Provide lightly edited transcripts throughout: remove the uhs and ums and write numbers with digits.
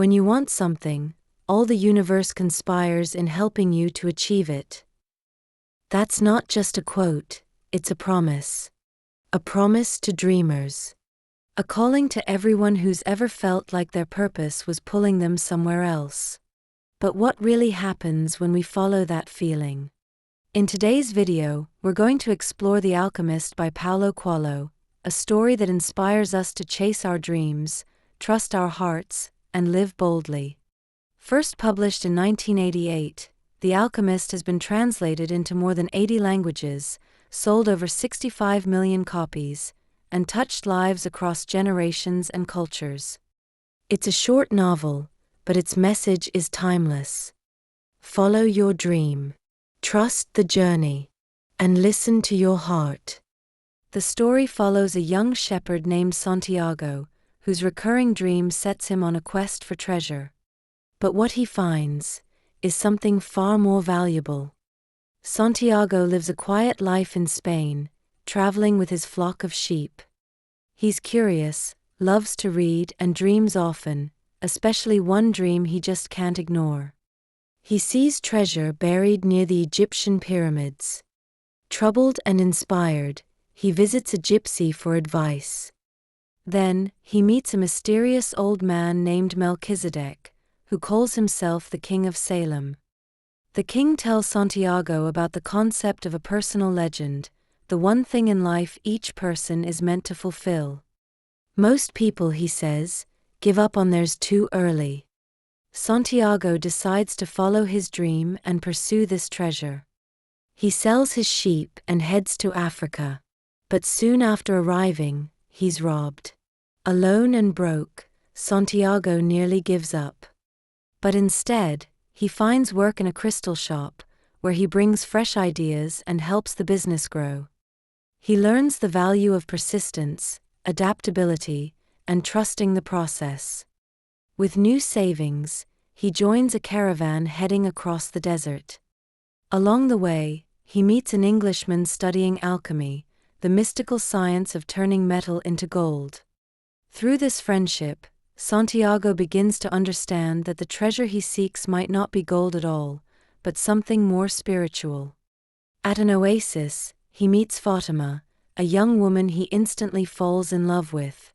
When you want something, all the universe conspires in helping you to achieve it. That's not just a quote, it's a promise. A promise to dreamers. A calling to everyone who's ever felt like their purpose was pulling them somewhere else. But what really happens when we follow that feeling? In today's video, we're going to explore The Alchemist by Paulo Coelho, a story that inspires us to chase our dreams, trust our hearts, and live boldly. First published in 1988, The Alchemist has been translated into more than 80 languages, sold over 65 million copies, and touched lives across generations and cultures. It's a short novel, but its message is timeless. Follow your dream. Trust the journey. And listen to your heart. The story follows a young shepherd named Santiago, whose recurring dream sets him on a quest for treasure. But what he finds is something far more valuable. Santiago lives a quiet life in Spain, traveling with his flock of sheep. He's curious, loves to read, and dreams often, especially one dream he just can't ignore. He sees treasure buried near the Egyptian pyramids. Troubled and inspired, he visits a gypsy for advice. Then, he meets a mysterious old man named Melchizedek, who calls himself the King of Salem. The king tells Santiago about the concept of a personal legend, the one thing in life each person is meant to fulfill. Most people, he says, give up on theirs too early. Santiago decides to follow his dream and pursue this treasure. He sells his sheep and heads to Africa. But soon after arriving, he's robbed. Alone and broke, Santiago nearly gives up. But instead, he finds work in a crystal shop, where he brings fresh ideas and helps the business grow. He learns the value of persistence, adaptability, and trusting the process. With new savings, he joins a caravan heading across the desert. Along the way, he meets an Englishman studying alchemy, the mystical science of turning metal into gold. Through this friendship, Santiago begins to understand that the treasure he seeks might not be gold at all, but something more spiritual. At an oasis, he meets Fatima, a young woman he instantly falls in love with.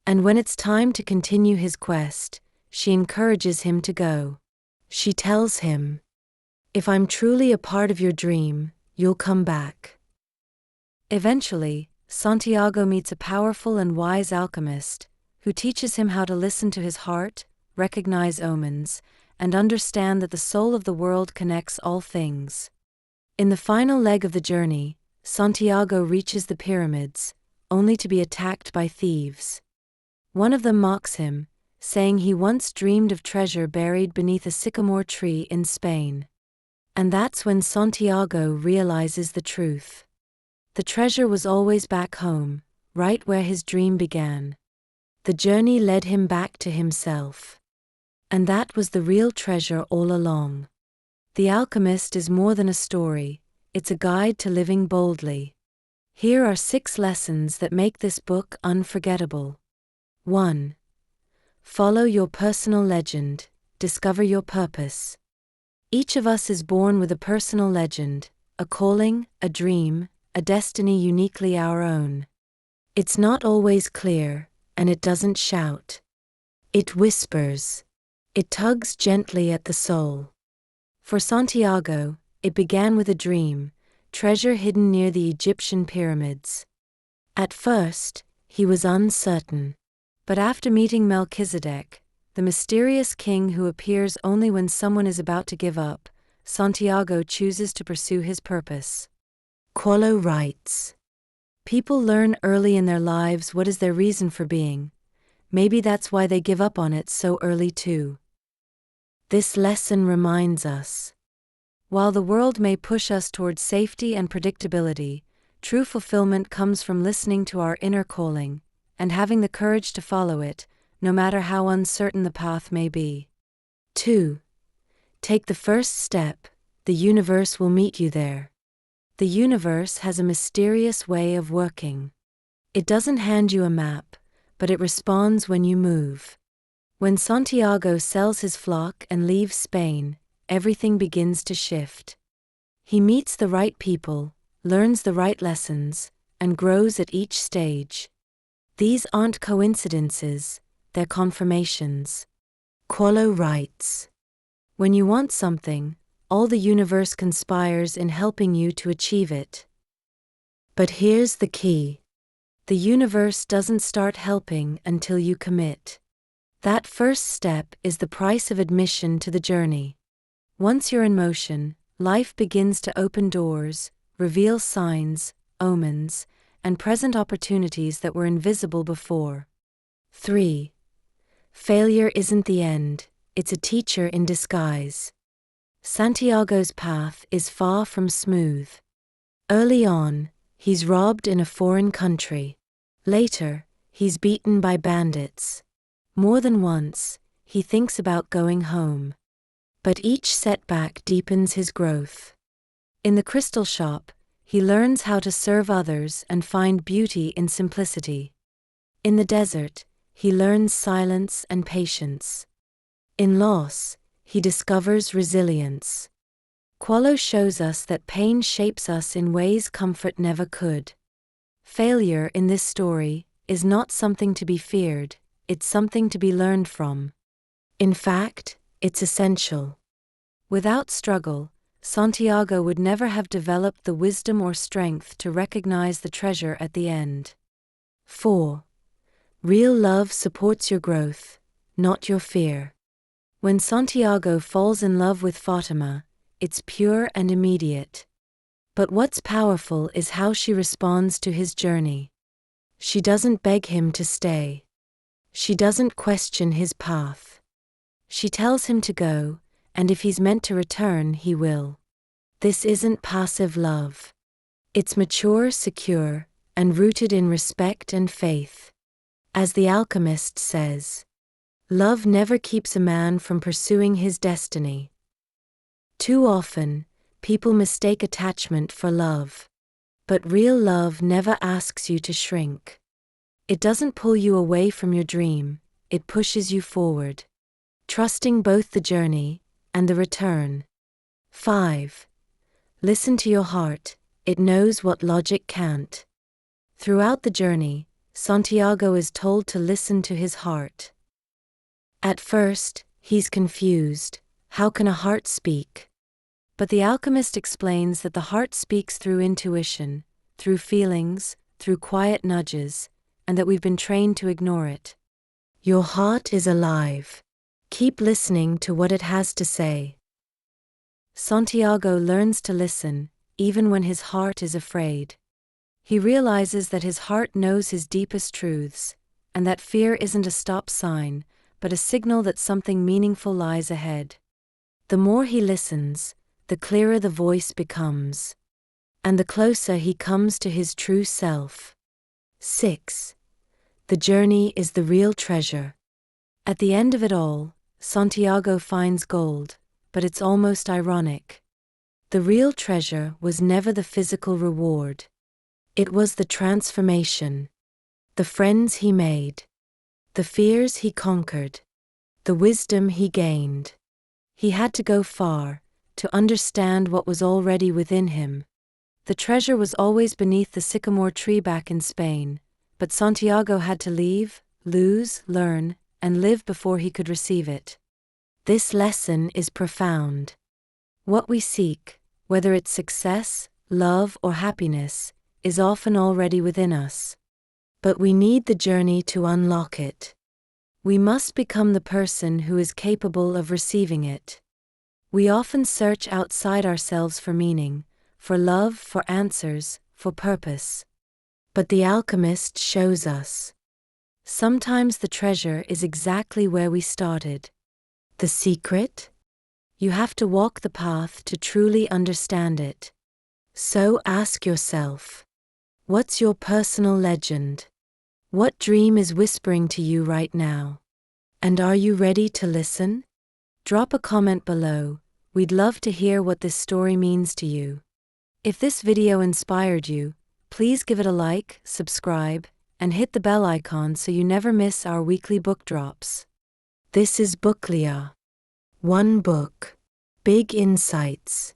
And when it's time to continue his quest, she encourages him to go. She tells him, "If I'm truly a part of your dream, you'll come back." Eventually, Santiago meets a powerful and wise alchemist, who teaches him how to listen to his heart, recognize omens, and understand that the soul of the world connects all things. In the final leg of the journey, Santiago reaches the pyramids, only to be attacked by thieves. One of them mocks him, saying he once dreamed of treasure buried beneath a sycamore tree in Spain. And that's when Santiago realizes the truth. The treasure was always back home, right where his dream began. The journey led him back to himself. And that was the real treasure all along. The Alchemist is more than a story, it's a guide to living boldly. Here are 6 lessons that make this book unforgettable. 1. Follow your personal legend, discover your purpose. Each of us is born with a personal legend, a calling, a dream, a destiny uniquely our own. It's not always clear, and it doesn't shout. It whispers. It tugs gently at the soul. For Santiago, it began with a dream, treasure hidden near the Egyptian pyramids. At first, he was uncertain. But after meeting Melchizedek, the mysterious king who appears only when someone is about to give up, Santiago chooses to pursue his purpose. Coelho writes, "People learn early in their lives what is their reason for being. Maybe that's why they give up on it so early too." This lesson reminds us, while the world may push us towards safety and predictability, true fulfillment comes from listening to our inner calling, and having the courage to follow it, no matter how uncertain the path may be. 2. Take the first step, the universe will meet you there. The universe has a mysterious way of working. It doesn't hand you a map, but it responds when you move. When Santiago sells his flock and leaves Spain, everything begins to shift. He meets the right people, learns the right lessons, and grows at each stage. These aren't coincidences, they're confirmations. Paulo writes, "When you want something, all the universe conspires in helping you to achieve it." But here's the key. The universe doesn't start helping until you commit. That first step is the price of admission to the journey. Once you're in motion, life begins to open doors, reveal signs, omens, and present opportunities that were invisible before. 3. Failure isn't the end, it's a teacher in disguise. Santiago's path is far from smooth. Early on, he's robbed in a foreign country. Later, he's beaten by bandits. More than once, he thinks about going home. But each setback deepens his growth. In the crystal shop, he learns how to serve others and find beauty in simplicity. In the desert, he learns silence and patience. In loss, he discovers resilience. Paulo shows us that pain shapes us in ways comfort never could. Failure in this story is not something to be feared, it's something to be learned from. In fact, it's essential. Without struggle, Santiago would never have developed the wisdom or strength to recognize the treasure at the end. 4. Real love supports your growth, not your fear. When Santiago falls in love with Fatima, it's pure and immediate. But what's powerful is how she responds to his journey. She doesn't beg him to stay. She doesn't question his path. She tells him to go, and if he's meant to return, he will. This isn't passive love. It's mature, secure, and rooted in respect and faith. As the Alchemist says, love never keeps a man from pursuing his destiny. Too often, people mistake attachment for love. But real love never asks you to shrink. It doesn't pull you away from your dream, it pushes you forward, trusting both the journey and the return. 5. Listen to your heart, it knows what logic can't. Throughout the journey, Santiago is told to listen to his heart. At first, he's confused. How can a heart speak? But the alchemist explains that the heart speaks through intuition, through feelings, through quiet nudges, and that we've been trained to ignore it. Your heart is alive. Keep listening to what it has to say. Santiago learns to listen, even when his heart is afraid. He realizes that his heart knows his deepest truths, and that fear isn't a stop sign, but a signal that something meaningful lies ahead. The more he listens, the clearer the voice becomes, and the closer he comes to his true self. 6. The journey is the real treasure. At the end of it all, Santiago finds gold, but it's almost ironic. The real treasure was never the physical reward. It was the transformation. The friends he made. The fears he conquered. The wisdom he gained. He had to go far to understand what was already within him. The treasure was always beneath the sycamore tree back in Spain, but Santiago had to leave, lose, learn, and live before he could receive it. This lesson is profound. What we seek, whether it's success, love, or happiness, is often already within us. But we need the journey to unlock it. We must become the person who is capable of receiving it. We often search outside ourselves for meaning, for love, for answers, for purpose. But the alchemist shows us. Sometimes the treasure is exactly where we started. The secret? You have to walk the path to truly understand it. So ask yourself, what's your personal legend? What dream is whispering to you right now? And are you ready to listen? Drop a comment below. We'd love to hear what this story means to you. If this video inspired you, please give it a like, subscribe, and hit the bell icon so you never miss our weekly book drops. This is BookLia. One book. Big insights.